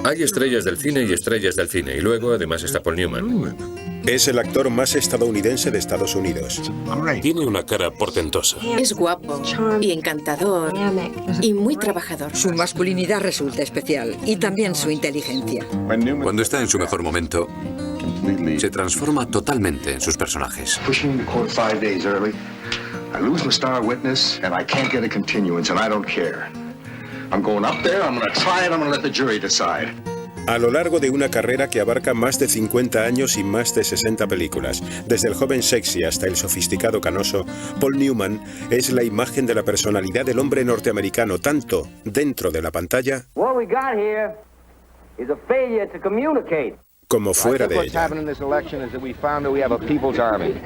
Hay estrellas del cine y estrellas del cine. Y luego, además, está Paul Newman. Es el actor más estadounidense de Estados Unidos. Tiene una cara portentosa. Es guapo y encantador y muy trabajador. Su masculinidad resulta especial y también su inteligencia. Cuando está en su mejor momento, se transforma totalmente en sus personajes. A lo largo de una carrera que abarca más de 50 años y más de 60 películas, desde el joven sexy hasta el sofisticado canoso, Paul Newman es la imagen de la personalidad del hombre norteamericano, tanto dentro de la pantalla como fuera de ella.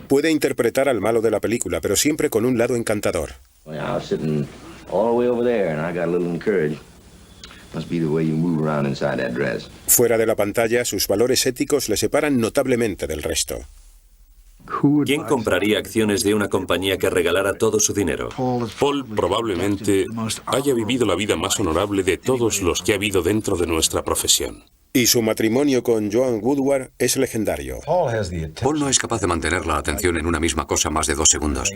Puede interpretar al malo de la película, pero siempre con un lado encantador. Fuera de la pantalla, sus valores éticos le separan notablemente del resto. ¿Quién compraría acciones de una compañía que regalara todo su dinero? Paul probablemente haya vivido la vida más honorable de todos los que ha habido dentro de nuestra profesión. Y su matrimonio con Joan Woodward es legendario. Paul no es capaz de mantener la atención en una misma cosa más de 2 segundos.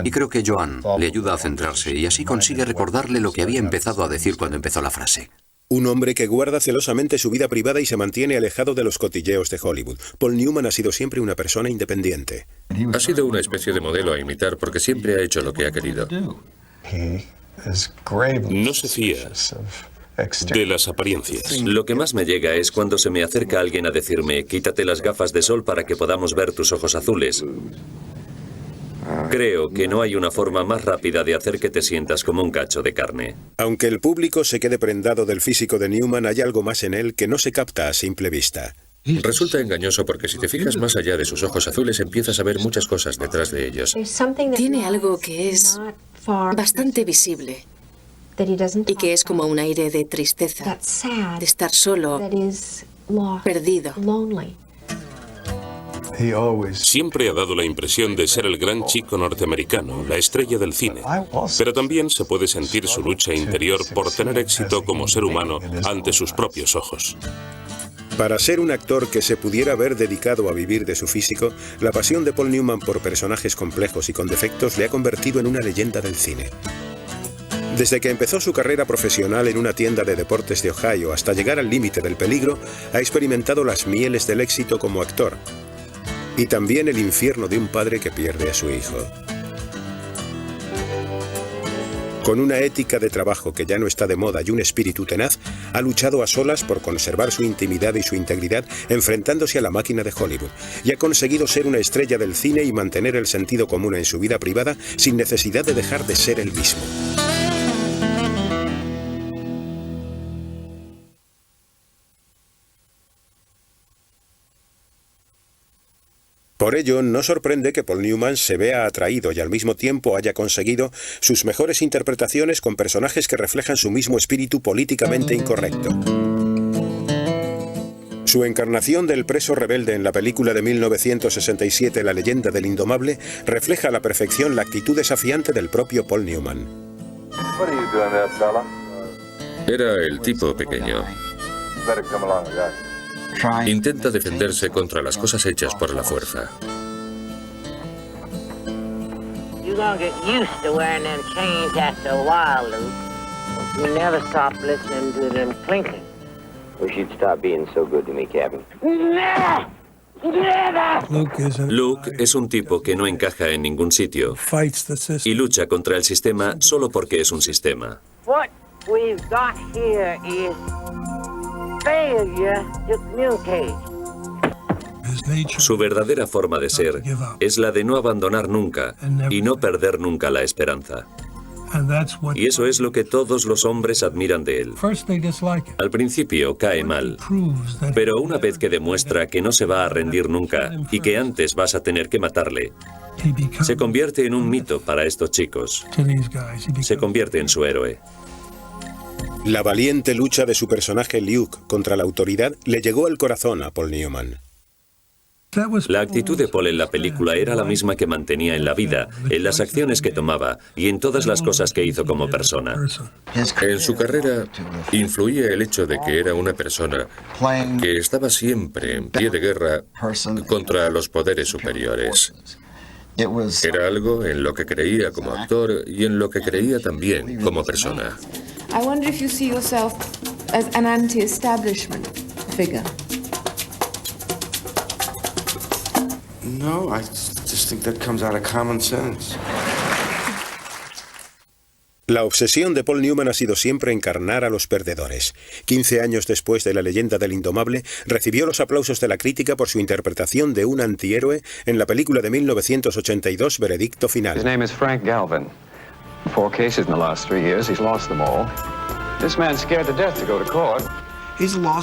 Y creo que Joan le ayuda a centrarse y así consigue recordarle lo que había empezado a decir cuando empezó la frase. Un hombre que guarda celosamente su vida privada y se mantiene alejado de los cotilleos de Hollywood. Paul Newman ha sido siempre una persona independiente. Ha sido una especie de modelo a imitar porque siempre ha hecho lo que ha querido. No se fía de las apariencias. Lo que más me llega es cuando se me acerca alguien a decirme, quítate las gafas de sol para que podamos ver tus ojos azules. Creo que no hay una forma más rápida de hacer que te sientas como un cacho de carne. Aunque el público se quede prendado del físico de Newman, hay algo más en él que no se capta a simple vista. Resulta engañoso porque si te fijas más allá de sus ojos azules, empiezas a ver muchas cosas detrás de ellos. Tiene algo que es bastante visible y que es como un aire de tristeza, de estar solo, perdido. Siempre ha dado la impresión de ser el gran chico norteamericano, la estrella del cine. Pero también se puede sentir su lucha interior por tener éxito como ser humano ante sus propios ojos. Para ser un actor que se pudiera haber dedicado a vivir de su físico, la pasión de Paul Newman por personajes complejos y con defectos le ha convertido en una leyenda del cine. Desde que empezó su carrera profesional en una tienda de deportes de Ohio hasta llegar al límite del peligro, ha experimentado las mieles del éxito como actor y también el infierno de un padre que pierde a su hijo. Con una ética de trabajo que ya no está de moda y un espíritu tenaz, ha luchado a solas por conservar su intimidad y su integridad, enfrentándose a la máquina de Hollywood, y ha conseguido ser una estrella del cine y mantener el sentido común en su vida privada sin necesidad de dejar de ser él mismo. Por ello, no sorprende que Paul Newman se vea atraído y al mismo tiempo haya conseguido sus mejores interpretaciones con personajes que reflejan su mismo espíritu políticamente incorrecto. Su encarnación del preso rebelde en la película de 1967 La leyenda del indomable refleja a la perfección la actitud desafiante del propio Paul Newman. Era el tipo pequeño. Intenta defenderse contra las cosas hechas por la fuerza. Luke es un tipo que no encaja en ningún sitio y lucha contra el sistema solo porque es un sistema. Su verdadera forma de ser es la de no abandonar nunca y no perder nunca la esperanza. Y eso es lo que todos los hombres admiran de él. Al principio cae mal, pero una vez que demuestra que no se va a rendir nunca y que antes vas a tener que matarle, se convierte en un mito para estos chicos. Se convierte en su héroe. La valiente lucha de su personaje Luke contra la autoridad le llegó al corazón a Paul Newman. La actitud de Paul en la película era la misma que mantenía en la vida, en las acciones que tomaba y en todas las cosas que hizo como persona. En su carrera influía el hecho de que era una persona que estaba siempre en pie de guerra contra los poderes superiores. Era algo en lo que creía como actor y en lo que creía también como persona. I wonder if you see yourself as an anti-establishment figure. No, I just think that comes out of common sense. La obsesión de Paul Newman ha sido siempre encarnar a los perdedores. 15 años después de La leyenda del indomable, recibió los aplausos de la crítica por su interpretación de un antihéroe en la película de 1982, Veredicto Final. His name is Frank Galvin. 4 cases in the last 3 years, he's lost them all. This man's scared to death to go to court.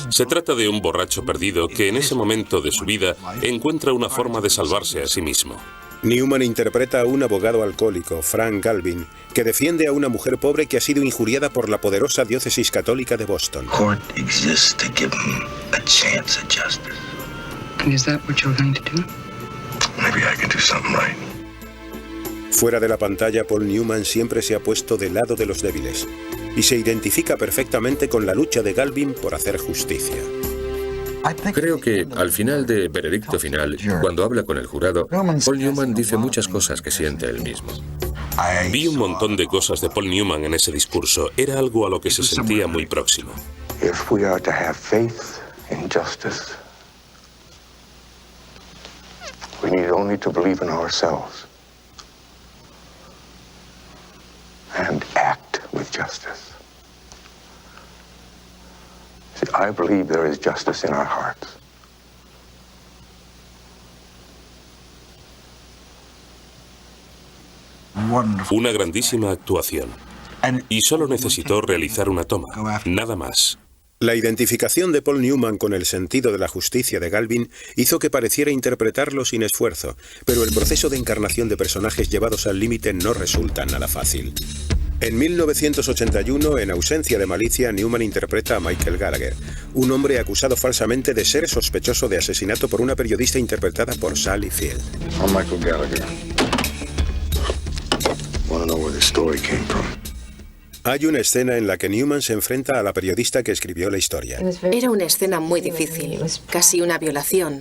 Se trata de un borracho perdido que en ese momento de su vida encuentra una forma de salvarse a sí mismo. Newman interpreta a un abogado alcohólico, Frank Galvin, que defiende a una mujer pobre que ha sido injuriada por la poderosa diócesis católica de Boston. Court exists to give him a chance at justice. And is that what you're going to do? Maybe I can do something right. Fuera de la pantalla, Paul Newman siempre se ha puesto del lado de los débiles y se identifica perfectamente con la lucha de Galvin por hacer justicia. Creo que al final de Veredicto Final, cuando habla con el jurado, Paul Newman dice muchas cosas que siente él mismo. Vi un montón de cosas de Paul Newman en ese discurso. Era algo a lo que se sentía muy próximo. If we are to have faith in justice, we need only to believe in ourselves and act with justice. See, I believe there is justice in our hearts. Una grandísima actuación. Y solo necesitó realizar una toma, nada más. La identificación de Paul Newman con el sentido de la justicia de Galvin hizo que pareciera interpretarlo sin esfuerzo, pero el proceso de encarnación de personajes llevados al límite no resulta nada fácil. En 1981, en ausencia de malicia, Newman interpreta a Michael Gallagher, un hombre acusado falsamente de ser sospechoso de asesinato por una periodista interpretada por Sally Field. I'm Michael Gallagher. Want to know where the story came from? Hay una escena en la que Newman se enfrenta a la periodista que escribió la historia. Era una escena muy difícil, casi una violación.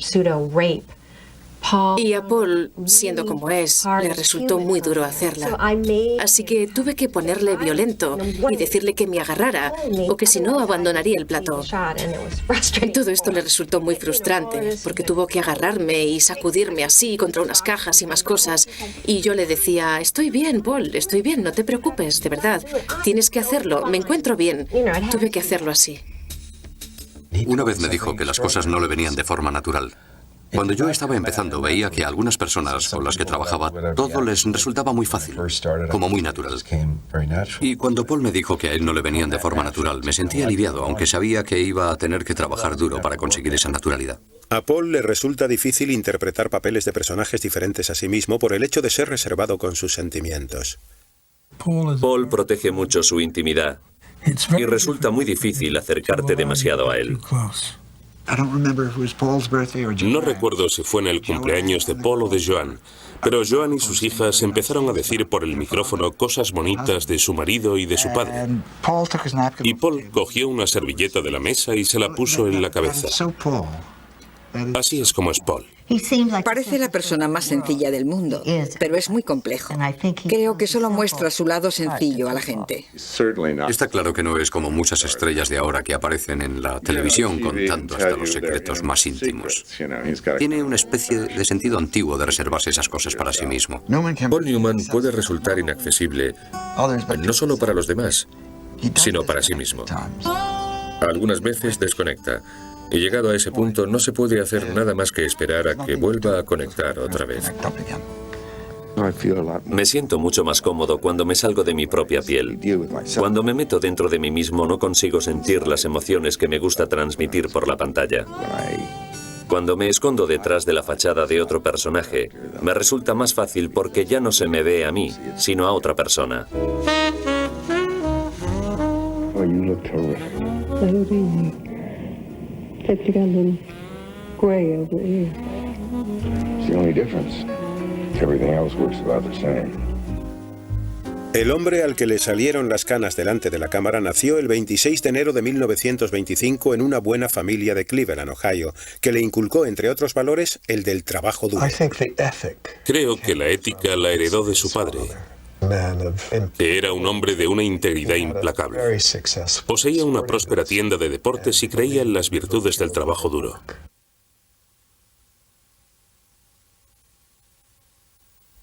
Y a Paul, siendo como es, le resultó muy duro hacerla. Así que tuve que ponerle violento y decirle que me agarrara o que si no abandonaría el plató. Todo esto le resultó muy frustrante porque tuvo que agarrarme y sacudirme así contra unas cajas y más cosas. Y yo le decía, estoy bien, Paul, estoy bien, no te preocupes, de verdad. Tienes que hacerlo, me encuentro bien. Tuve que hacerlo así. Una vez me dijo que las cosas no le venían de forma natural. Cuando yo estaba empezando, veía que a algunas personas con las que trabajaba todo les resultaba muy fácil, como muy natural. Y cuando Paul me dijo que a él no le venían de forma natural, me sentí aliviado, aunque sabía que iba a tener que trabajar duro para conseguir esa naturalidad. A Paul le resulta difícil interpretar papeles de personajes diferentes a sí mismo por el hecho de ser reservado con sus sentimientos. Paul protege mucho su intimidad y resulta muy difícil acercarte demasiado a él. No recuerdo si fue en el cumpleaños de Paul o de Joan, pero Joan y sus hijas empezaron a decir por el micrófono cosas bonitas de su marido y de su padre. Y Paul cogió una servilleta de la mesa y se la puso en la cabeza. Así es como es Paul. Parece la persona más sencilla del mundo, pero es muy complejo. Creo que solo muestra su lado sencillo a la gente. Está claro que no es como muchas estrellas de ahora que aparecen en la televisión contando hasta los secretos más íntimos. Tiene una especie de sentido antiguo de reservarse esas cosas para sí mismo. Paul Newman puede resultar inaccesible no solo para los demás, sino para sí mismo. Algunas veces desconecta. Y llegado a ese punto no se puede hacer nada más que esperar a que vuelva a conectar otra vez. Me siento mucho más cómodo cuando me salgo de mi propia piel. Cuando me meto dentro de mí mismo no consigo sentir las emociones que me gusta transmitir por la pantalla. Cuando me escondo detrás de la fachada de otro personaje, me resulta más fácil porque ya no se me ve a mí, sino a otra persona. It's got a little gray over here. It's the only difference. Everything else works about the same. El hombre al que le salieron las canas delante de la cámara nació el 26 de enero de 1925 en una buena familia de Cleveland, Ohio, que le inculcó, entre otros valores, el del trabajo duro. Creo que la ética la heredó de su padre, que era un hombre de una integridad implacable. Poseía una próspera tienda de deportes y creía en las virtudes del trabajo duro.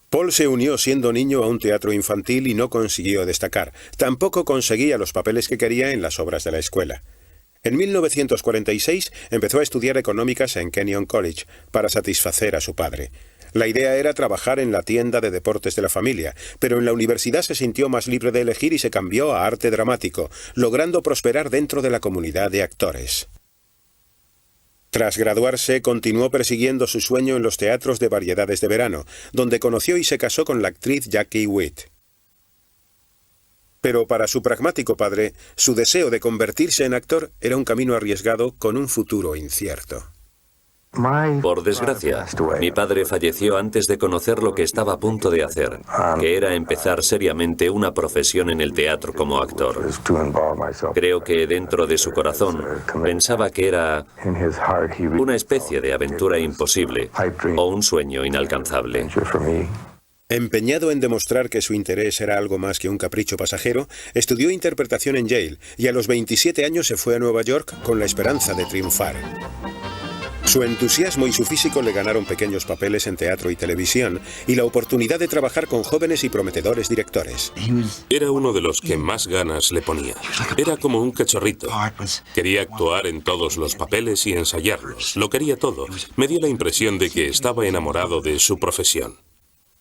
Paul se unió siendo niño a un teatro infantil y no consiguió destacar. Tampoco conseguía los papeles que quería en las obras de la escuela. En 1946 empezó a estudiar económicas en Kenyon College para satisfacer a su padre. La idea era trabajar en la tienda de deportes de la familia, pero en la universidad se sintió más libre de elegir y se cambió a arte dramático, logrando prosperar dentro de la comunidad de actores. Tras graduarse, continuó persiguiendo su sueño en los teatros de variedades de verano, donde conoció y se casó con la actriz Jackie Witt. Pero para su pragmático padre, su deseo de convertirse en actor era un camino arriesgado con un futuro incierto. Por desgracia, mi padre falleció antes de conocer lo que estaba a punto de hacer, que era empezar seriamente una profesión en el teatro como actor. Creo que dentro de su corazón pensaba que era una especie de aventura imposible o un sueño inalcanzable. Empeñado en demostrar que su interés era algo más que un capricho pasajero, estudió interpretación en Yale y a los 27 años se fue a Nueva York con la esperanza de triunfar. Su entusiasmo y su físico le ganaron pequeños papeles en teatro y televisión y la oportunidad de trabajar con jóvenes y prometedores directores. Era uno de los que más ganas le ponía. Era como un cachorrito. Quería actuar en todos los papeles y ensayarlos. Lo quería todo. Me dio la impresión de que estaba enamorado de su profesión.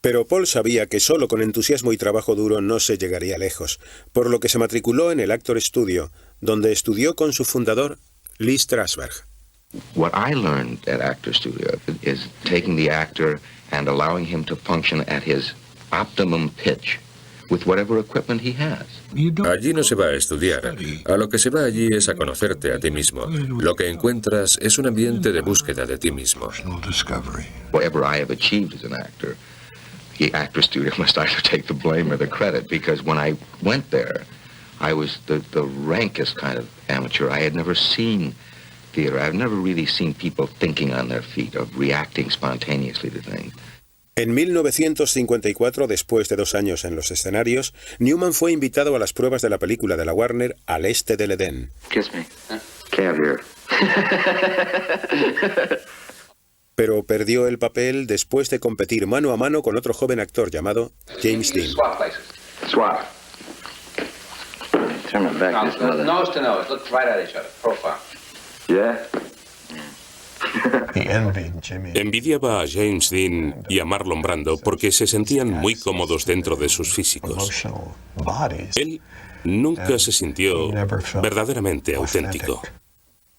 Pero Paul sabía que solo con entusiasmo y trabajo duro no se llegaría lejos, por lo que se matriculó en el Actor Studio, donde estudió con su fundador, Lee Strasberg. What I learned at Actor Studio is taking the actor and allowing him to function at his optimum pitch with whatever equipment he has. Allí no se va a estudiar. A lo que se va allí es a conocerte a ti mismo. Lo que encuentras es un ambiente de búsqueda de ti mismo. Whatever I have achieved as an actor, the Actor Studio must either take the blame or the credit, because when I went there, I was the rankest kind of amateur. I had never seen theater. I've never really seen people thinking on their feet, of reacting spontaneously to things. En 1954, después de 2 años en los escenarios, Newman fue invitado a las pruebas de la película de la Warner Al Este del Edén. Kiss me. Caviar. Pero perdió el papel después de competir mano a mano con otro joven actor llamado James Dean. Swap. Turn my back. Nose to nose. Look right at each other. Profile. Yeah. Envidiaba a James Dean y a Marlon Brando porque se sentían muy cómodos dentro de sus físicos. Él nunca se sintió verdaderamente auténtico.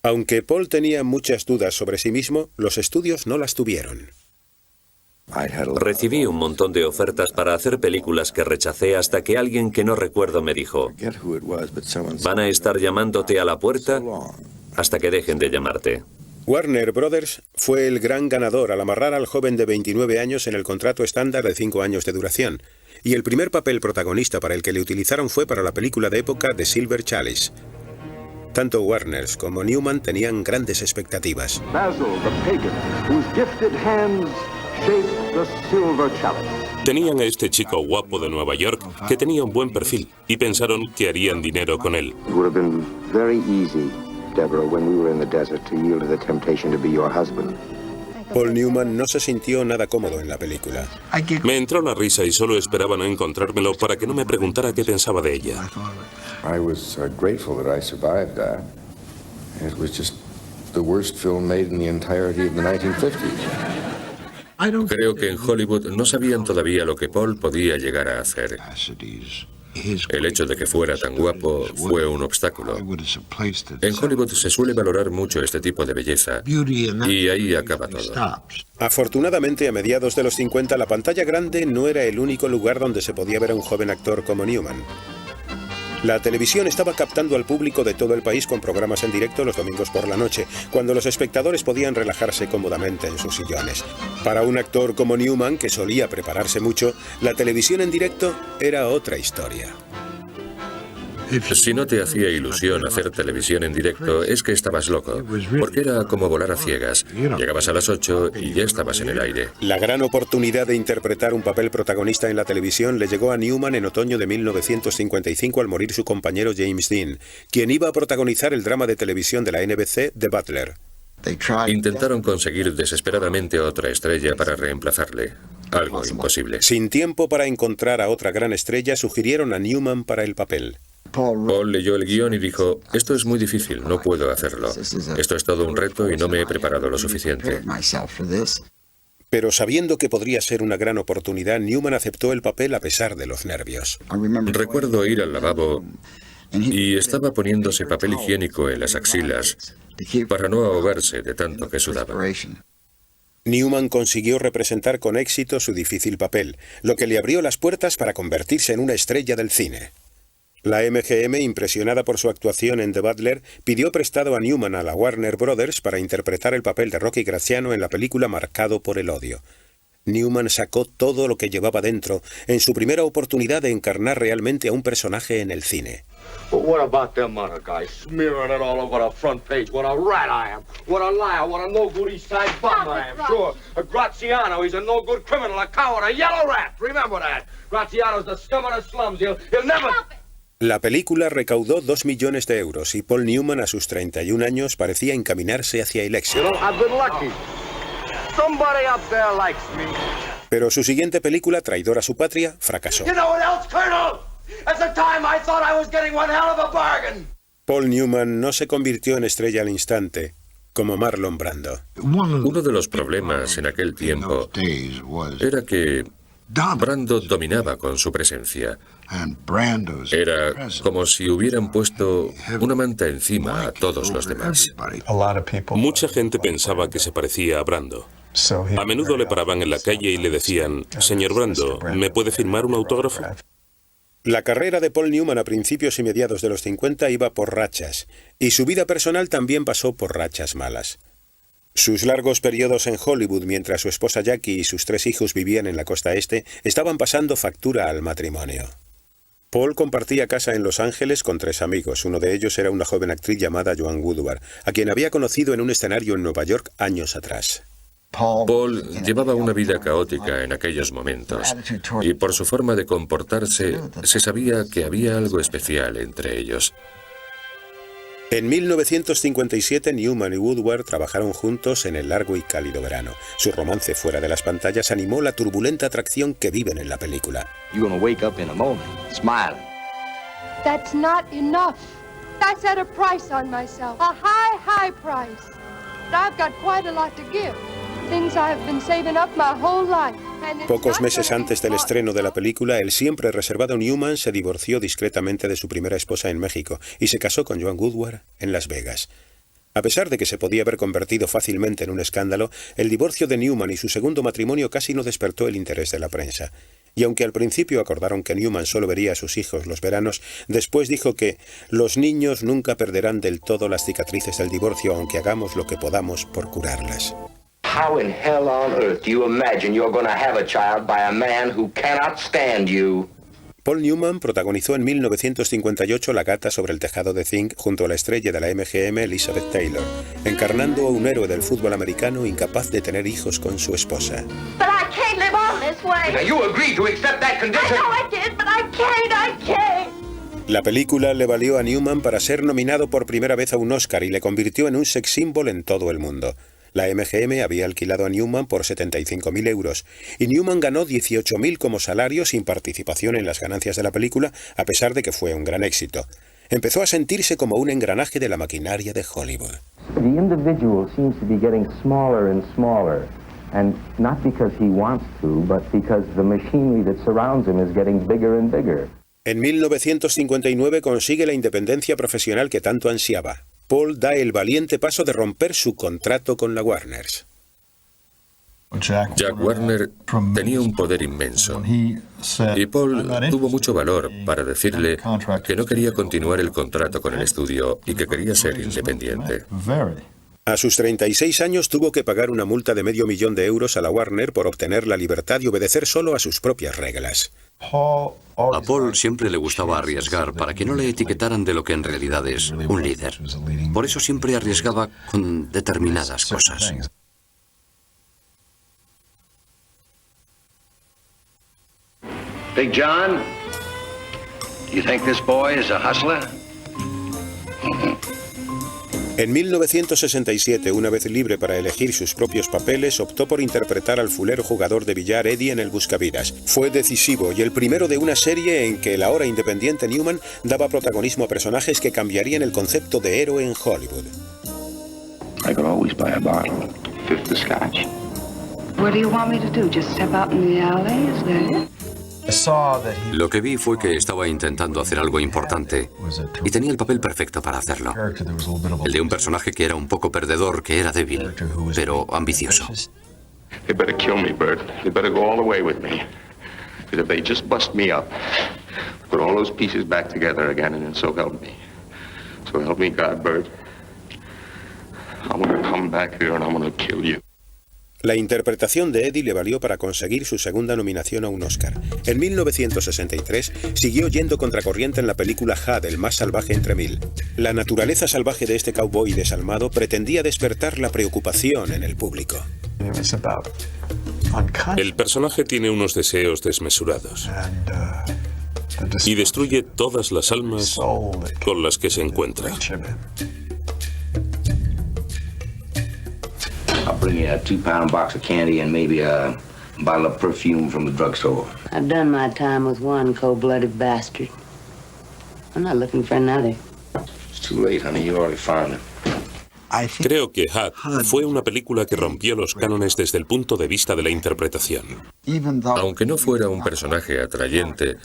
Aunque Paul tenía muchas dudas sobre sí mismo, los estudios no las tuvieron. Recibí un montón de ofertas para hacer películas que rechacé hasta que alguien que no recuerdo me dijo: van a estar llamándote a la puerta hasta que dejen de llamarte. Warner Brothers fue el gran ganador al amarrar al joven de 29 años en el contrato estándar de 5 años de duración, y el primer papel protagonista para el que le utilizaron fue para la película de época The Silver Chalice. Tanto Warners como Newman tenían grandes expectativas. Basil the pagan, whose gifted hands shaped the silver chalice. Tenían a este chico guapo de Nueva York que tenía un buen perfil y pensaron que harían dinero con él. It would have been very easy, Deborah, when we were in the desert, to yield to the temptation to be your husband. Paul Newman no se sintió nada cómodo en la película. Me entró la risa y solo esperaba no encontrármelo para que no me preguntara qué pensaba de ella. I was grateful that I survived that. It was just the worst film made in the entirety of the 1950s. Creo que en Hollywood no sabían todavía lo que Paul podía llegar a hacer. El hecho de que fuera tan guapo fue un obstáculo. En Hollywood se suele valorar mucho este tipo de belleza, y ahí acaba todo. Afortunadamente, a mediados de los 50, la pantalla grande no era el único lugar donde se podía ver a un joven actor como Newman. La televisión estaba captando al público de todo el país con programas en directo los domingos por la noche, cuando los espectadores podían relajarse cómodamente en sus sillones. Para un actor como Newman, que solía prepararse mucho, la televisión en directo era otra historia. Si no te hacía ilusión hacer televisión en directo, es que estabas loco, porque era como volar a ciegas. Llegabas a las 8 y ya estabas en el aire. La gran oportunidad de interpretar un papel protagonista en la televisión le llegó a Newman en otoño de 1955 al morir su compañero James Dean, quien iba a protagonizar el drama de televisión de la NBC, The Butler. Intentaron conseguir desesperadamente otra estrella para reemplazarle. Algo imposible. Sin tiempo para encontrar a otra gran estrella, sugirieron a Newman para el papel. Paul leyó el guión y dijo, esto es muy difícil, no puedo hacerlo. Esto es todo un reto y no me he preparado lo suficiente. Pero sabiendo que podría ser una gran oportunidad, Newman aceptó el papel a pesar de los nervios. Recuerdo ir al lavabo y estaba poniéndose papel higiénico en las axilas para no ahogarse de tanto que sudaba. Newman consiguió representar con éxito su difícil papel, lo que le abrió las puertas para convertirse en una estrella del cine. La MGM, impresionada por su actuación en The Butler, pidió prestado a Newman a la Warner Brothers para interpretar el papel de Rocky Graziano en la película Marcado por el odio. Newman sacó todo lo que llevaba dentro en su primera oportunidad de encarnar realmente a un personaje en el cine. But what about them other guys smearing it all over the front page? What a rat I am. What a liar. What a no-good East Side bum I am. Sure. Graziano, he's a no-good criminal, a coward, a yellow rat. Remember that. Graziano's the scum of the slums. He'll never... La película recaudó 2 millones de euros y Paul Newman, a sus 31 años, parecía encaminarse hacia el éxito. Pero su siguiente película, Traidor a su patria, fracasó. Paul Newman no se convirtió en estrella al instante, como Marlon Brando. Uno de los problemas en aquel tiempo era que Brando dominaba con su presencia. Era como si hubieran puesto una manta encima a todos los demás. Mucha gente pensaba que se parecía a Brando. A menudo le paraban en la calle y le decían, señor Brando, ¿me puede firmar un autógrafo? La carrera de Paul Newman a principios y mediados de los 50 iba por rachas, y su vida personal también pasó por rachas malas. Sus largos periodos en Hollywood mientras su esposa Jackie y sus 3 hijos vivían en la costa este estaban pasando factura al matrimonio. Paul compartía casa en Los Ángeles con 3 amigos. Uno de ellos era una joven actriz llamada Joan Woodward, a quien había conocido en un escenario en Nueva York años atrás. Paul llevaba una vida caótica en aquellos momentos, y por su forma de comportarse se sabía que había algo especial entre ellos. En 1957, Newman y Woodward trabajaron juntos en El largo y cálido verano. Su romance fuera de las pantallas animó la turbulenta atracción que viven en la película. You're gonna wake up in a moment, smiling. That's not enough. I set a price on myself, a high, high price. But I've got quite a lot to give. Things I've been saving up my whole life. Pocos meses antes del estreno de la película, el siempre reservado Newman se divorció discretamente de su primera esposa en México y se casó con Joan Woodward en Las Vegas. A pesar de que se podía haber convertido fácilmente en un escándalo, el divorcio de Newman y su segundo matrimonio casi no despertó el interés de la prensa. Y aunque al principio acordaron que Newman solo vería a sus hijos los veranos, después dijo que los niños nunca perderán del todo las cicatrices del divorcio, aunque hagamos lo que podamos por curarlas. How in hell on earth do you imagine you're going to have a child by a man who cannot stand you? Paul Newman protagonizó en 1958 La gata sobre el tejado de zinc junto a la estrella de la MGM Elizabeth Taylor, encarnando a un héroe del fútbol americano incapaz de tener hijos con su esposa. But I can't live on this way. Now you agreed to accept that condition. I know I did, but I can't. La película le valió a Newman para ser nominado por primera vez a un Oscar y le convirtió en un sex symbol en todo el mundo. La MGM había alquilado a Newman por 75.000 euros y Newman ganó 18.000 como salario sin participación en las ganancias de la película, a pesar de que fue un gran éxito. Empezó a sentirse como un engranaje de la maquinaria de Hollywood. The individual seems to be getting smaller and smaller, and not because he wants to, but because the machinery that surrounds him is getting bigger and bigger. En 1959 consigue la independencia profesional que tanto ansiaba. Paul da el valiente paso de romper su contrato con la Warner. Jack Warner tenía un poder inmenso y Paul tuvo mucho valor para decirle que no quería continuar el contrato con el estudio y que quería ser independiente. A sus 36 años tuvo que pagar una multa de $500,000 a la Warner por obtener la libertad y obedecer solo a sus propias reglas. A Paul siempre le gustaba arriesgar para que no le etiquetaran de lo que en realidad es, un líder. Por eso siempre arriesgaba con determinadas cosas. Big John, you think this boy is a hustler? En 1967, una vez libre para elegir sus propios papeles, optó por interpretar al fulero jugador de billar Eddie en El Buscavidas. Fue decisivo y el primero de una serie en que el ahora independiente Newman daba protagonismo a personajes que cambiarían el concepto de héroe en Hollywood. I could always buy a bottle, fifth of scotch. What do you want me to do? Just step out in the alley? Is that it? Lo que vi fue que estaba intentando hacer algo importante y tenía el papel perfecto para hacerlo. El de un personaje que era un poco perdedor, que era débil, pero ambicioso. They better kill me, Bert. They better go all the way with me. Because if they just bust me up, put all those pieces back together again, and so help me. So help me God, Bert. I'm gonna come back here and I'm gonna kill you. La interpretación de Eddie le valió para conseguir su segunda nominación a un Oscar. En 1963 siguió yendo contracorriente en la película Had, el más salvaje entre mil. La naturaleza salvaje de este cowboy desalmado pretendía despertar la preocupación en el público. El personaje tiene unos deseos desmesurados y destruye todas las almas con las que se encuentra. I'll bring you a 2-pound box of candy and maybe a bottle of perfume from the drugstore. I've done my time with one cold-blooded bastard. I'm not looking for another. It's too late, honey. You already found him. Creo que Had fue una película que rompió los cánones desde el punto de vista de la interpretación. Aunque no fuera un personaje atrayente,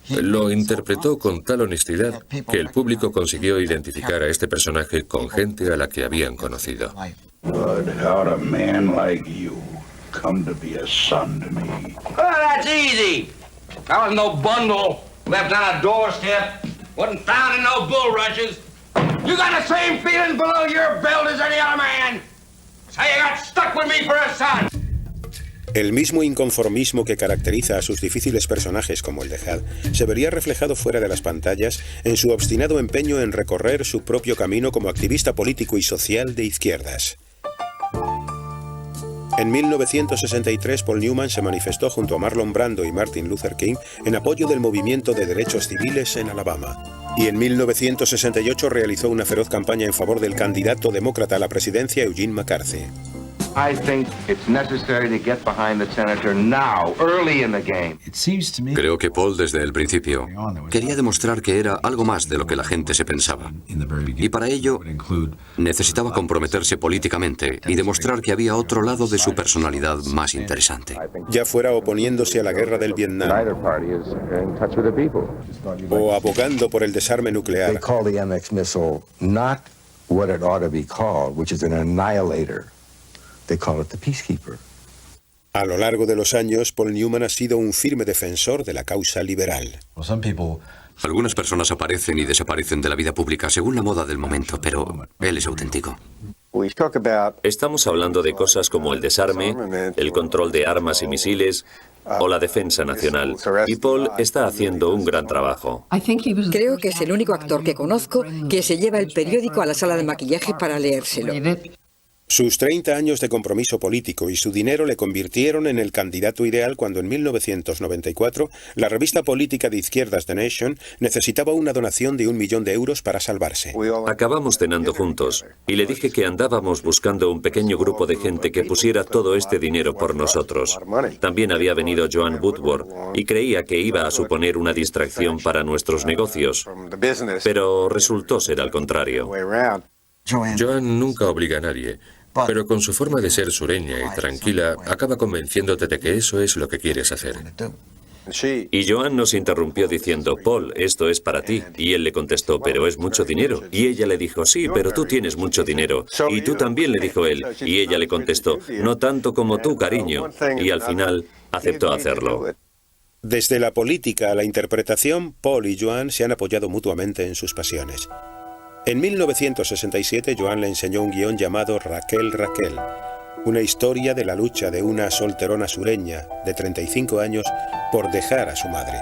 lo interpretó con tal honestidad que el público consiguió identificar a este personaje con gente a la que habían conocido. But how'd a man like you come to be a son to me? Oh, that's easy. I was no bundle left on a doorstep. Wasn't found in no bulrushes. You got the same feeling below your belt as any other man. So you got stuck with me for a son. El mismo inconformismo que caracteriza a sus difíciles personajes como el de Had se vería reflejado fuera de las pantallas en su obstinado empeño en recorrer su propio camino como activista político y social de izquierdas. En 1963, Paul Newman se manifestó junto a Marlon Brando y Martin Luther King en apoyo del movimiento de derechos civiles en Alabama. Y en 1968 realizó una feroz campaña en favor del candidato demócrata a la presidencia Eugene McCarthy. I think it's necessary to get behind the senator now, early in the game. Creo que Paul desde el principio quería demostrar que era algo más de lo que la gente se pensaba. Y para ello necesitaba comprometerse políticamente y demostrar que había otro lado de su personalidad más interesante. Ya fuera oponiéndose a la guerra del Vietnam o abogando por el desarme nuclear. They call the MX missile not what it ought to be called, which is an annihilator. They call it the Peacekeeper. A lo largo de los años, Paul Newman ha sido un firme defensor de la causa liberal. Algunas personas aparecen y desaparecen de la vida pública según la moda del momento, pero él es auténtico. Estamos hablando de cosas como el desarme, el control de armas y misiles o la defensa nacional. Y Paul está haciendo un gran trabajo. Creo que es el único actor que conozco que se lleva el periódico a la sala de maquillaje para leérselo. Sus 30 años de compromiso político y su dinero le convirtieron en el candidato ideal cuando en 1994 la revista política de izquierdas The Nation necesitaba una donación de $1 millón para salvarse. Acabamos cenando juntos y le dije que andábamos buscando un pequeño grupo de gente que pusiera todo este dinero por nosotros. También había venido Joan Woodward y creía que iba a suponer una distracción para nuestros negocios, pero resultó ser al contrario. Joan nunca obliga a nadie, pero con su forma de ser sureña y tranquila, acaba convenciéndote de que eso es lo que quieres hacer. Y Joan nos interrumpió diciendo, Paul, esto es para ti. Y él le contestó, pero es mucho dinero. Y ella le dijo, sí, pero tú tienes mucho dinero. Y tú también, le dijo él. Y ella le contestó, no tanto como tú, cariño. Y al final aceptó hacerlo. Desde la política a la interpretación, Paul y Joan se han apoyado mutuamente en sus pasiones. En 1967, Joan le enseñó un guión llamado Raquel, Raquel, una historia de la lucha de una solterona sureña de 35 años por dejar a su madre.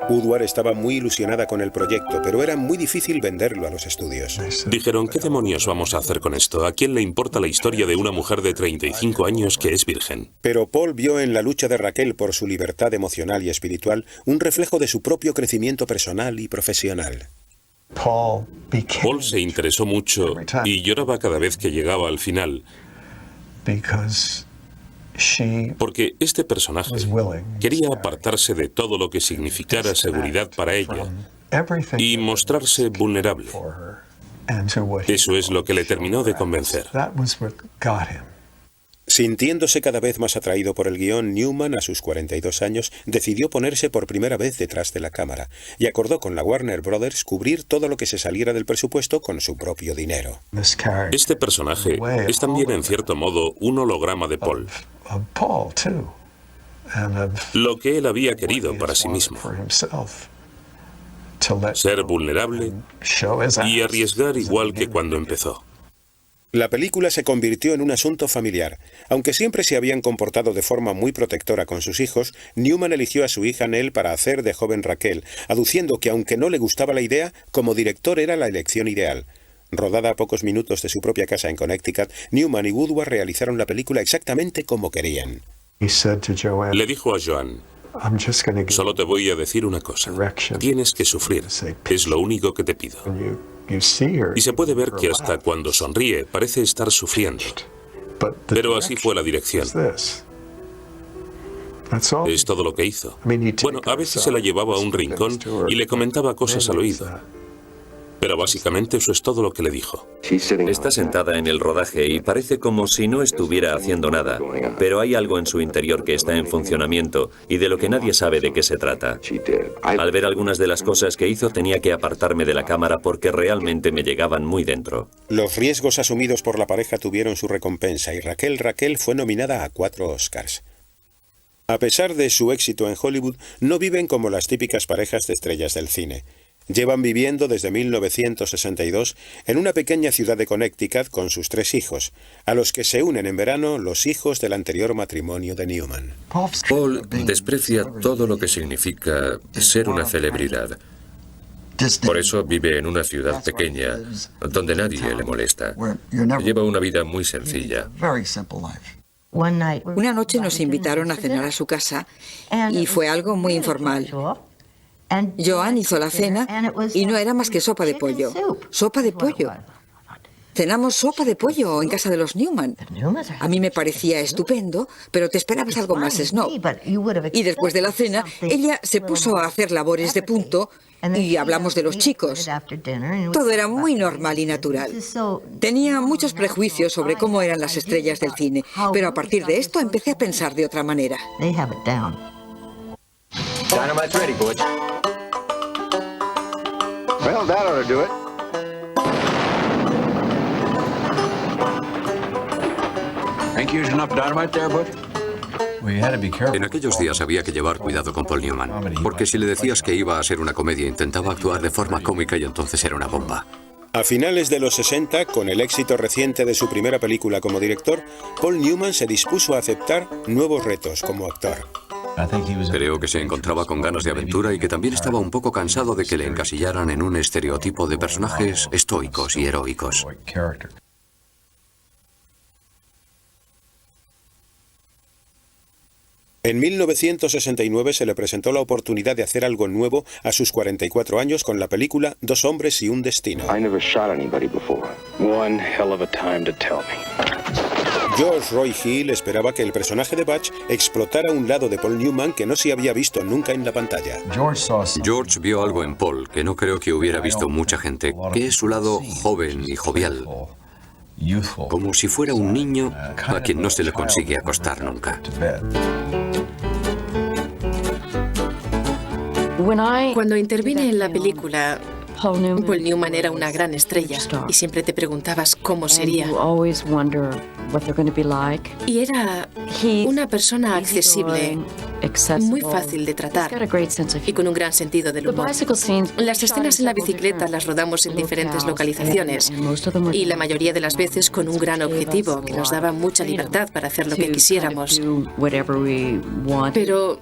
Woodward estaba muy ilusionada con el proyecto, pero era muy difícil venderlo a los estudios. Dijeron, ¿qué demonios vamos a hacer con esto? ¿A quién le importa la historia de una mujer de 35 años que es virgen? Pero Paul vio en la lucha de Raquel por su libertad emocional y espiritual un reflejo de su propio crecimiento personal y profesional. Paul se interesó mucho y lloraba cada vez que llegaba al final, porque este personaje quería apartarse de todo lo que significara seguridad para ella y mostrarse vulnerable. Eso es lo que le terminó de convencer. Sintiéndose cada vez más atraído por el guión, Newman, a sus 42 años, decidió ponerse por primera vez detrás de la cámara y acordó con la Warner Brothers cubrir todo lo que se saliera del presupuesto con su propio dinero. Este personaje es también, en cierto modo, un holograma de Paul. Lo que él había querido para sí mismo. Ser vulnerable y arriesgar igual que cuando empezó. La película se convirtió en un asunto familiar. Aunque siempre se habían comportado de forma muy protectora con sus hijos, Newman eligió a su hija Nell para hacer de joven Raquel, aduciendo que aunque no le gustaba la idea, como director era la elección ideal. Rodada a pocos minutos de su propia casa en Connecticut, Newman y Woodward realizaron la película exactamente como querían. Le dijo a Joan, solo te voy a decir una cosa, tienes que sufrir, es lo único que te pido. Y se puede ver que hasta cuando sonríe parece estar sufriendo. Pero así fue la dirección. Es todo lo que hizo. Bueno, a veces se la llevaba a un rincón y le comentaba cosas al oído. Pero básicamente eso es todo lo que le dijo. Está sentada en el rodaje y parece como si no estuviera haciendo nada, pero hay algo en su interior que está en funcionamiento y de lo que nadie sabe de qué se trata. Al ver algunas de las cosas que hizo tenía que apartarme de la cámara porque realmente me llegaban muy dentro. Los riesgos asumidos por la pareja tuvieron su recompensa y Raquel fue nominada a 4 Oscars. A pesar de su éxito en Hollywood, no viven como las típicas parejas de estrellas del cine. Llevan viviendo desde 1962 en una pequeña ciudad de Connecticut con sus 3 hijos, a los que se unen en verano los hijos del anterior matrimonio de Newman. Paul desprecia todo lo que significa ser una celebridad. Por eso vive en una ciudad pequeña, donde nadie le molesta. Lleva una vida muy sencilla. Una noche nos invitaron a cenar a su casa y fue algo muy informal. Joan hizo la cena y no era más que sopa de pollo. Sopa de pollo. Cenamos sopa de pollo en casa de los Newman. A mí me parecía estupendo, pero te esperabas algo más snob. Y después de la cena, ella se puso a hacer labores de punto y hablamos de los chicos. Todo era muy normal y natural. Tenía muchos prejuicios sobre cómo eran las estrellas del cine, pero a partir de esto empecé a pensar de otra manera. Dynamite's ready, Butch. Well, that ought to do it. Think you used enough dynamite there, Butch? En aquellos días había que llevar cuidado con Paul Newman, porque si le decías que iba a ser una comedia, intentaba actuar de forma cómica y entonces era una bomba. A finales de los 60, con el éxito reciente de su primera película como director, Paul Newman se dispuso a aceptar nuevos retos como actor. Creo que se encontraba con ganas de aventura y que también estaba un poco cansado de que le encasillaran en un estereotipo de personajes estoicos y heroicos. En 1969 se le presentó la oportunidad de hacer algo nuevo a sus 44 años con la película Dos hombres y un destino. George Roy Hill esperaba que el personaje de Butch explotara un lado de Paul Newman que no se había visto nunca en la pantalla. George vio algo en Paul que no creo que hubiera visto mucha gente, que es su lado joven y jovial. Como si fuera un niño a quien no se le consigue acostar nunca. Cuando intervine en la película, Paul Newman era una gran estrella y siempre te preguntabas cómo sería. Y era una persona accesible, muy fácil de tratar y con un gran sentido del humor. Las escenas en la bicicleta las rodamos en diferentes localizaciones y la mayoría de las veces con un gran objetivo que nos daba mucha libertad para hacer lo que quisiéramos. Pero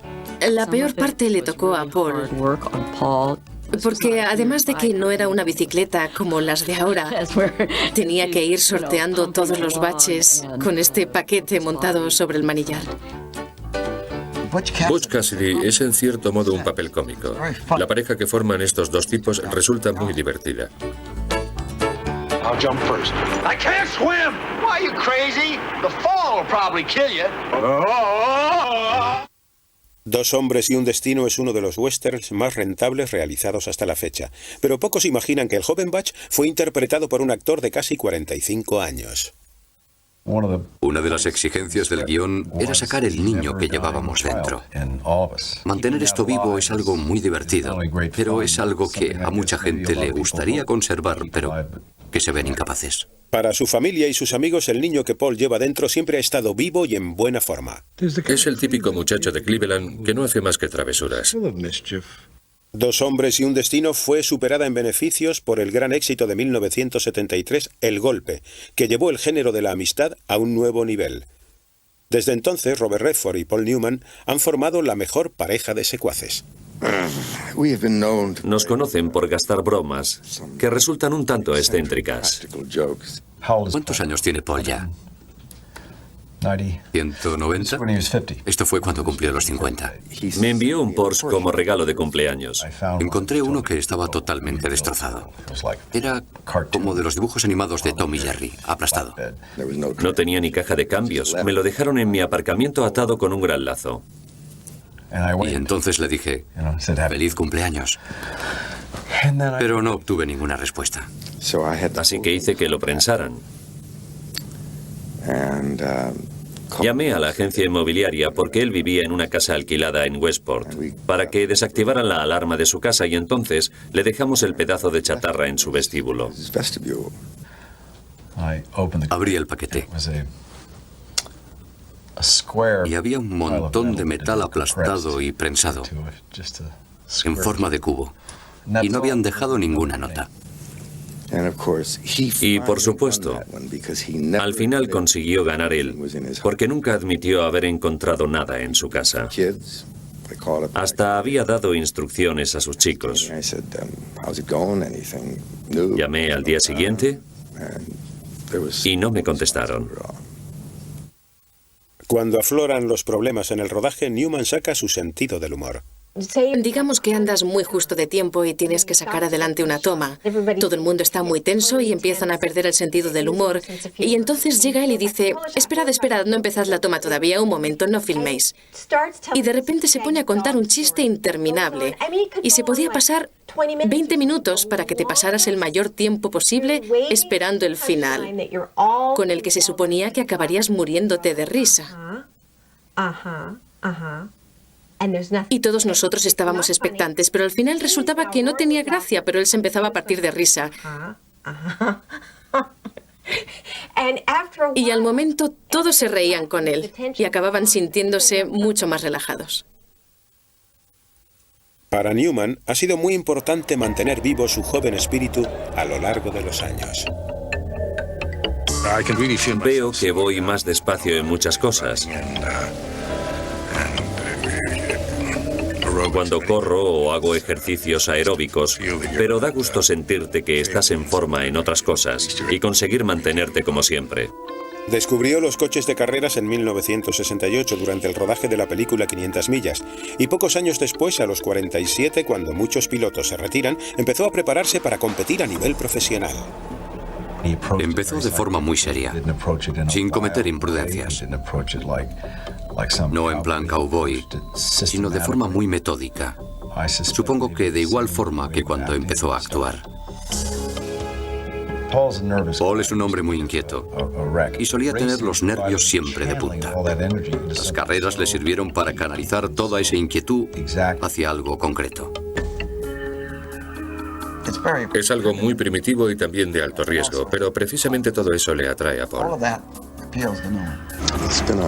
la peor parte le tocó a Paul. Porque además de que no era una bicicleta como las de ahora, tenía que ir sorteando todos los baches con este paquete montado sobre el manillar. Butch Cassidy es en cierto modo un papel cómico. La pareja que forman estos dos tipos resulta muy divertida. I'll jump first. I can't swim! Why, are you crazy? The fall will probably kill you. Dos hombres y un destino es uno de los westerns más rentables realizados hasta la fecha, pero pocos imaginan que el joven Butch fue interpretado por un actor de casi 45 años. Una de las exigencias del guión era sacar el niño que llevábamos dentro. Mantener esto vivo es algo muy divertido, pero es algo que a mucha gente le gustaría conservar, pero que se ven incapaces. Para su familia y sus amigos, el niño que Paul lleva dentro siempre ha estado vivo y en buena forma. Es el típico muchacho de Cleveland que no hace más que travesuras. Dos hombres y un destino fue superada en beneficios por el gran éxito de 1973, El Golpe, que llevó el género de la amistad a un nuevo nivel. Desde entonces, Robert Redford y Paul Newman han formado la mejor pareja de secuaces. Nos conocen por gastar bromas que resultan un tanto excéntricas. ¿Cuántos años tiene Paul ya? 190. Esto fue cuando cumplió los 50. Me envió un Porsche como regalo de cumpleaños. Encontré uno que estaba totalmente destrozado. Era como de los dibujos animados de Tom y Jerry, aplastado. No tenía ni caja de cambios. Me lo dejaron en mi aparcamiento atado con un gran lazo. Y entonces le dije, feliz cumpleaños. Pero no obtuve ninguna respuesta. Así que hice que lo prensaran. Llamé a la agencia inmobiliaria porque él vivía en una casa alquilada en Westport para que desactivaran la alarma de su casa y entonces le dejamos el pedazo de chatarra en su vestíbulo. Abrí el paquete y había un montón de metal aplastado y prensado en forma de cubo y no habían dejado ninguna nota. Y por supuesto, al final consiguió ganar él, porque nunca admitió haber encontrado nada en su casa. Hasta había dado instrucciones a sus chicos. Llamé al día siguiente y no me contestaron. Cuando afloran los problemas en el rodaje, Newman saca su sentido del humor. Digamos que andas muy justo de tiempo y tienes que sacar adelante una toma. Todo el mundo está muy tenso y empiezan a perder el sentido del humor. Y entonces llega él y dice, esperad, no empezad la toma todavía, un momento, no filméis. Y de repente se pone a contar un chiste interminable. Y se podía pasar 20 minutos para que te pasaras el mayor tiempo posible esperando el final, con el que se suponía que acabarías muriéndote de risa. Y todos nosotros estábamos expectantes, pero al final resultaba que no tenía gracia, pero él se empezaba a partir de risa. Y al momento todos se reían con él y acababan sintiéndose mucho más relajados. Para Newman ha sido muy importante mantener vivo su joven espíritu a lo largo de los años. Veo que voy más despacio en muchas cosas. Cuando corro o hago ejercicios aeróbicos, pero da gusto sentirte que estás en forma en otras cosas y conseguir mantenerte como siempre. Descubrió los coches de carreras en 1968 durante el rodaje de la película 500 millas y pocos años después, a los 47, cuando muchos pilotos se retiran, empezó a prepararse para competir a nivel profesional. Empezó de forma muy seria, sin cometer imprudencias. No en plan cowboy, sino de forma muy metódica. Supongo que de igual forma que cuando empezó a actuar. Paul es un hombre muy inquieto y solía tener los nervios siempre de punta. Las carreras le sirvieron para canalizar toda esa inquietud hacia algo concreto. Es algo muy primitivo y también de alto riesgo, pero precisamente todo eso le atrae a Paul.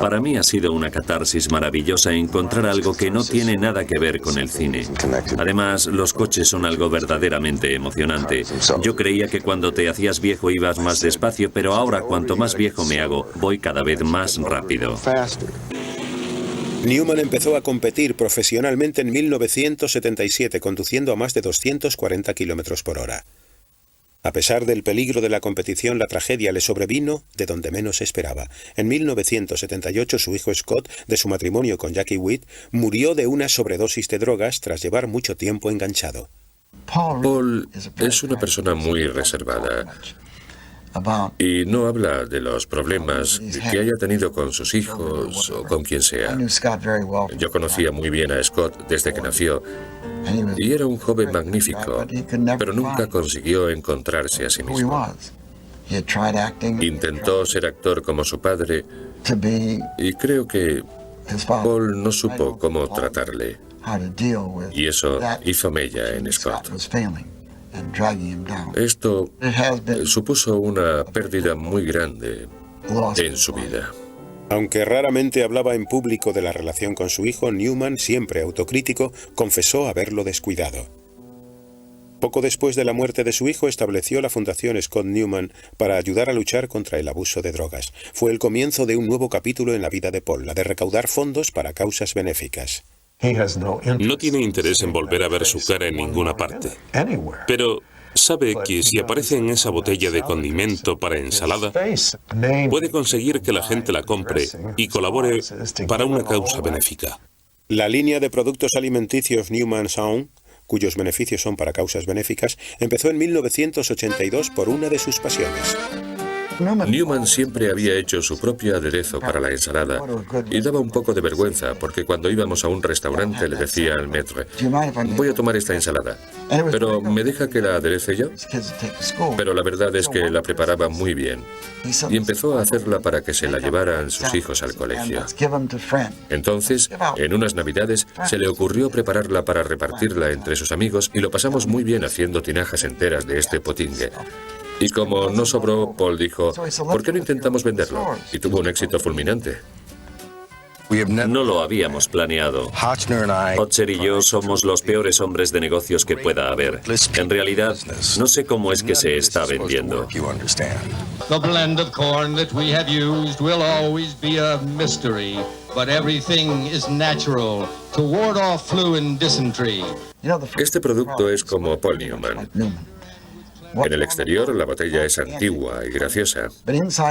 Para mí ha sido una catarsis maravillosa encontrar algo que no tiene nada que ver con el cine. Además, los coches son algo verdaderamente emocionante. Yo creía que cuando te hacías viejo ibas más despacio, pero ahora cuanto más viejo me hago, voy cada vez más rápido. Newman empezó a competir profesionalmente en 1977, conduciendo a más de 240 kilómetros por hora. A pesar del peligro de la competición, la tragedia le sobrevino de donde menos esperaba. En 1978, su hijo Scott, de su matrimonio con Jackie Witt, murió de una sobredosis de drogas tras llevar mucho tiempo enganchado. Paul es una persona muy reservada y no habla de los problemas que haya tenido con sus hijos o con quien sea. Yo conocía muy bien a Scott desde que nació y era un joven magnífico, pero nunca consiguió encontrarse a sí mismo. Intentó ser actor como su padre y creo que Paul no supo cómo tratarle, y eso hizo mella en Scott. Esto supuso una pérdida muy grande en su vida. Aunque raramente hablaba en público de la relación con su hijo, Newman, siempre autocrítico, confesó haberlo descuidado. Poco después de la muerte de su hijo, estableció la Fundación Scott Newman para ayudar a luchar contra el abuso de drogas. Fue el comienzo de un nuevo capítulo en la vida de Paul, la de recaudar fondos para causas benéficas. No tiene interés en volver a ver su cara en ninguna parte. Pero sabe que si aparece en esa botella de condimento para ensalada, puede conseguir que la gente la compre y colabore para una causa benéfica. La línea de productos alimenticios Newman Sound, cuyos beneficios son para causas benéficas, empezó en 1982 por una de sus pasiones. Newman siempre había hecho su propio aderezo para la ensalada y daba un poco de vergüenza porque cuando íbamos a un restaurante le decía al maître: voy a tomar esta ensalada, pero ¿me deja que la aderece yo? Pero la verdad es que la preparaba muy bien y empezó a hacerla para que se la llevaran sus hijos al colegio. Entonces, en unas navidades, se le ocurrió prepararla para repartirla entre sus amigos y lo pasamos muy bien haciendo tinajas enteras de este potingue. Y como no sobró, Paul dijo: ¿por qué no intentamos venderlo? Y tuvo un éxito fulminante. No lo habíamos planeado. Hotzer y yo somos los peores hombres de negocios que pueda haber. En realidad, no sé cómo es que se está vendiendo. The blend of corn that we have used will always be a mystery, but everything is natural to ward off flu and dysentery. Este producto es como Paul Newman. En el exterior la botella es antigua y graciosa,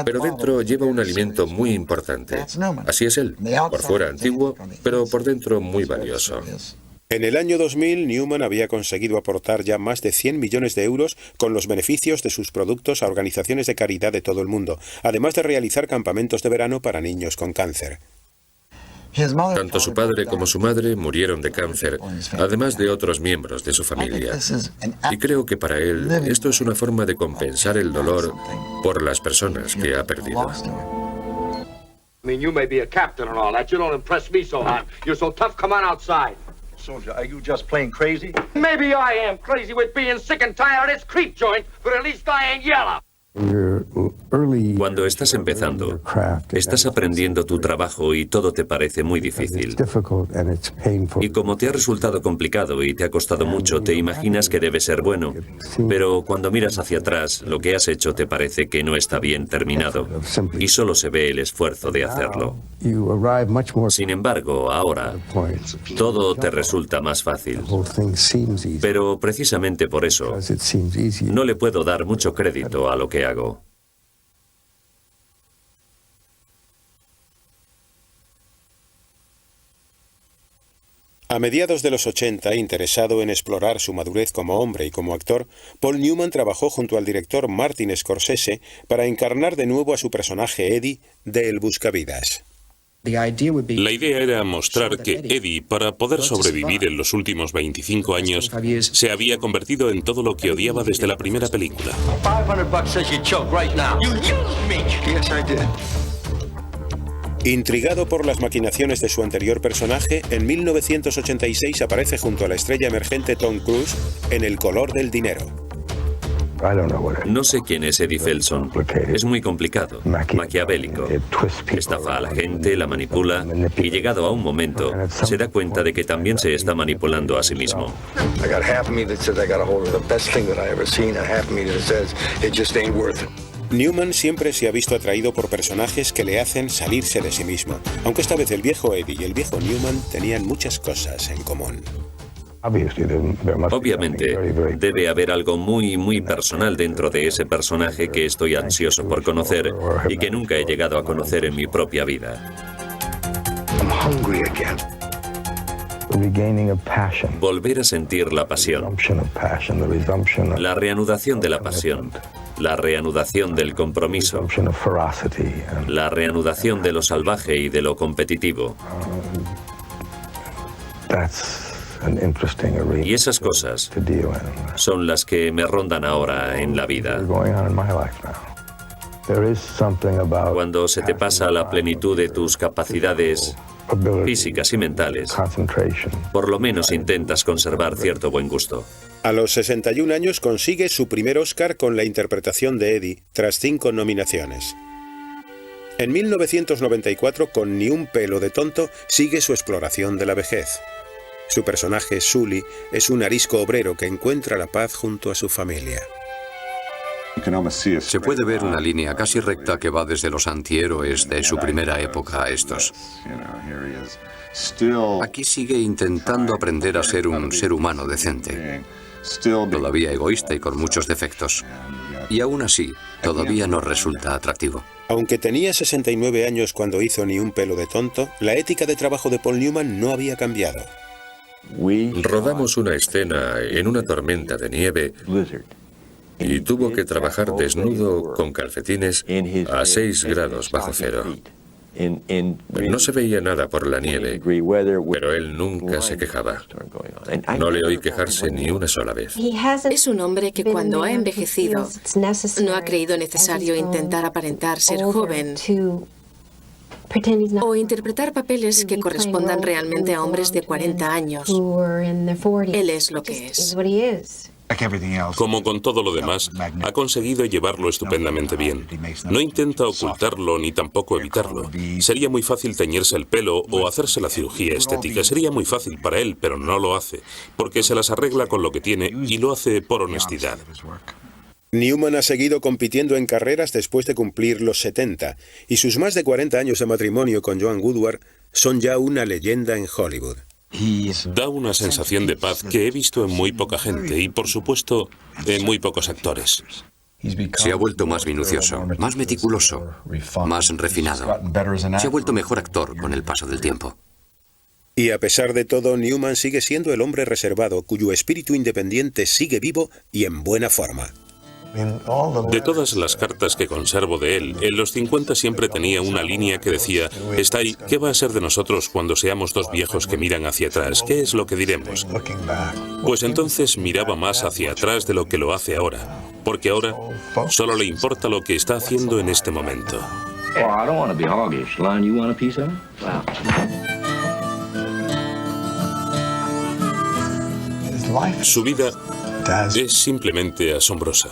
pero dentro lleva un alimento muy importante. Así es él, por fuera antiguo, pero por dentro muy valioso. En el año 2000, Newman había conseguido aportar ya más de 100 millones de euros con los beneficios de sus productos a organizaciones de caridad de todo el mundo, además de realizar campamentos de verano para niños con cáncer. Tanto su padre como su madre murieron de cáncer, además de otros miembros de su familia. Y creo que para él esto es una forma de compensar el dolor por las personas que ha perdido. I mean, you may be a captain and all that. You don't impress me so hot. You're so tough, come on outside. Soldier, are you just plain crazy? Maybe I am crazy with being sick and tired of this creep joint, but at least I ain't yellow. Cuando estás empezando, estás aprendiendo tu trabajo y todo te parece muy difícil. Y como te ha resultado complicado y te ha costado mucho, te imaginas que debe ser bueno. Pero cuando miras hacia atrás, lo que has hecho te parece que no está bien terminado. Y solo se ve el esfuerzo de hacerlo. Sin embargo, ahora, todo te resulta más fácil. Pero precisamente por eso, no le puedo dar mucho crédito a lo que hago. A mediados de los 80, interesado en explorar su madurez como hombre y como actor, Paul Newman trabajó junto al director Martin Scorsese para encarnar de nuevo a su personaje Eddie de El Buscavidas. La idea era mostrar que Eddie, para poder sobrevivir en los últimos 25 años, se había convertido en todo lo que odiaba desde la primera película. Intrigado por las maquinaciones de su anterior personaje, en 1986 aparece junto a la estrella emergente Tom Cruise en El color del dinero. No sé quién es Eddie Felson. Es muy complicado, maquiavélico. Estafa a la gente, la manipula y llegado a un momento se da cuenta de que también se está manipulando a sí mismo. Newman siempre se ha visto atraído por personajes que le hacen salirse de sí mismo, aunque esta vez el viejo Eddie y el viejo Newman tenían muchas cosas en común. Obviamente, debe haber algo muy personal dentro de ese personaje que estoy ansioso por conocer y que nunca he llegado a conocer en mi propia vida. Volver a sentir la pasión. La reanudación de la pasión. La reanudación del compromiso. La reanudación de lo salvaje y de lo competitivo. Y esas cosas son las que me rondan ahora en la vida. Cuando se te pasa la plenitud de tus capacidades físicas y mentales, por lo menos intentas conservar cierto buen gusto. A los 61 años consigue su primer Oscar con la interpretación de Eddie, tras 5 nominaciones. En 1994, con Ni un pelo de tonto, sigue su exploración de la vejez. Su personaje, Sully, es un arisco obrero que encuentra la paz junto a su familia. Se puede ver una línea casi recta que va desde los antihéroes de su primera época a estos. Aquí sigue intentando aprender a ser un ser humano decente, todavía egoísta y con muchos defectos. Y aún así, todavía no resulta atractivo. Aunque tenía 69 años cuando hizo Ni un pelo de tonto, la ética de trabajo de Paul Newman no había cambiado. Rodamos una escena en una tormenta de nieve y tuvo que trabajar desnudo con calcetines a 6 grados bajo cero. No se veía nada por la nieve, pero él nunca se quejaba. No le oí quejarse ni una sola vez. Es un hombre que cuando ha envejecido no ha creído necesario intentar aparentar ser joven o interpretar papeles que correspondan realmente a hombres de 40 años. Él es lo que es. Como con todo lo demás, ha conseguido llevarlo estupendamente bien. No intenta ocultarlo ni tampoco evitarlo. Sería muy fácil teñirse el pelo o hacerse la cirugía estética. Sería muy fácil para él, pero no lo hace, porque se las arregla con lo que tiene y lo hace por honestidad. Newman ha seguido compitiendo en carreras después de cumplir los 70, y sus más de 40 años de matrimonio con Joan Woodward son ya una leyenda en Hollywood. Da una sensación de paz que he visto en muy poca gente y, por supuesto, en muy pocos actores. Se ha vuelto más minucioso, más meticuloso, más refinado. Se ha vuelto mejor actor con el paso del tiempo. Y a pesar de todo, Newman sigue siendo el hombre reservado cuyo espíritu independiente sigue vivo y en buena forma. De todas las cartas que conservo de él, en los 50 siempre tenía una línea que decía: está ahí, ¿qué va a ser de nosotros cuando seamos dos viejos que miran hacia atrás? ¿Qué es lo que diremos? Pues entonces miraba más hacia atrás de lo que lo hace ahora, porque ahora solo le importa lo que está haciendo en este momento. Su vida es simplemente asombrosa.